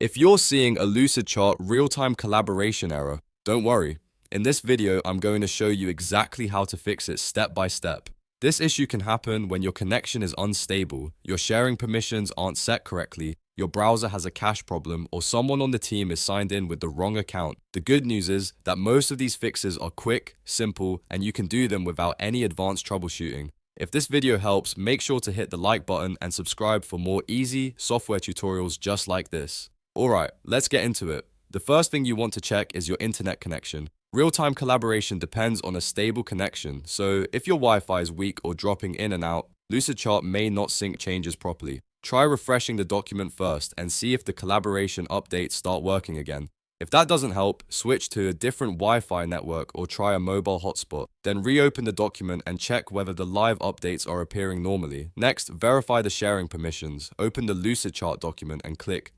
If you're seeing a Lucidchart real-time collaboration error, don't worry. In this video, I'm going to show you exactly how to fix it step by step. This issue can happen when your connection is unstable, your sharing permissions aren't set correctly, your browser has a cache problem, or someone on the team is signed in with the wrong account. The good news is that most of these fixes are quick, simple, and you can do them without any advanced troubleshooting. If this video helps, make sure to hit the like button and subscribe for more easy software tutorials just like this. Alright, let's get into it. The first thing you want to check is your internet connection. Real-time collaboration depends on a stable connection, so if your Wi-Fi is weak or dropping in and out, Lucidchart may not sync changes properly. Try refreshing the document first and see if the collaboration updates start working again. If that doesn't help, switch to a different Wi-Fi network or try a mobile hotspot. Then reopen the document and check whether the live updates are appearing normally. Next, verify the sharing permissions. Open the Lucidchart document and click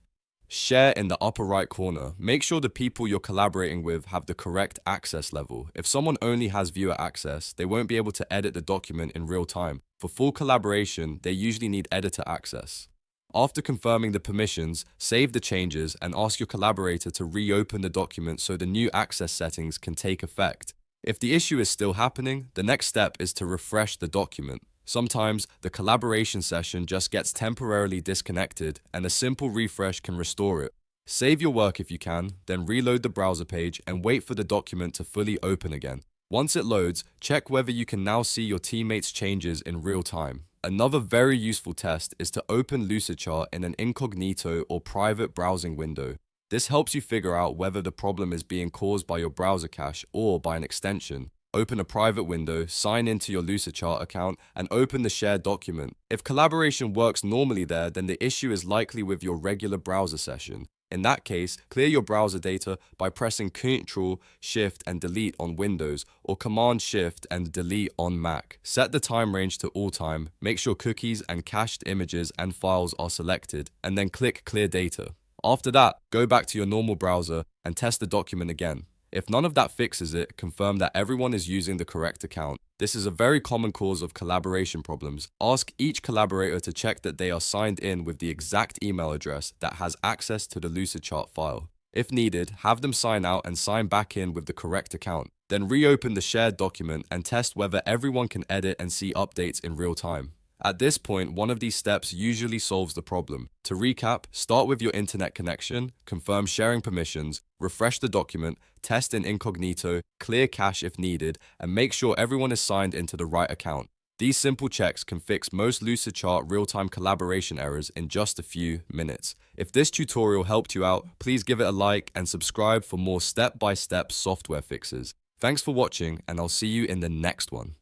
Share in the upper right corner. Make sure the people you're collaborating with have the correct access level. If someone only has viewer access, they won't be able to edit the document in real time. For full collaboration, they usually need editor access. After confirming the permissions, save the changes and ask your collaborator to reopen the document so the new access settings can take effect. If the issue is still happening, the next step is to refresh the document. Sometimes the collaboration session just gets temporarily disconnected and a simple refresh can restore it. Save your work if you can, then reload the browser page and wait for the document to fully open again. Once it loads, check whether you can now see your teammates' changes in real time. Another very useful test is to open Lucidchart in an incognito or private browsing window. This helps you figure out whether the problem is being caused by your browser cache or by an extension. Open a private window, sign into your Lucidchart account, and open the shared document. If collaboration works normally there, then the issue is likely with your regular browser session. In that case, clear your browser data by pressing Ctrl, Shift, and Delete on Windows, or Command, Shift, and Delete on Mac. Set the time range to all time, make sure cookies and cached images and files are selected, and then click Clear Data. After that, go back to your normal browser and test the document again. If none of that fixes it, confirm that everyone is using the correct account. This is a very common cause of collaboration problems. Ask each collaborator to check that they are signed in with the exact email address that has access to the Lucidchart file. If needed, have them sign out and sign back in with the correct account. Then reopen the shared document and test whether everyone can edit and see updates in real time. At this point, one of these steps usually solves the problem. To recap, start with your internet connection, confirm sharing permissions, refresh the document, test in Incognito, clear cache if needed, and make sure everyone is signed into the right account. These simple checks can fix most Lucidchart real-time collaboration errors in just a few minutes. If this tutorial helped you out, please give it a like and subscribe for more step-by-step software fixes. Thanks for watching, and I'll see you in the next one.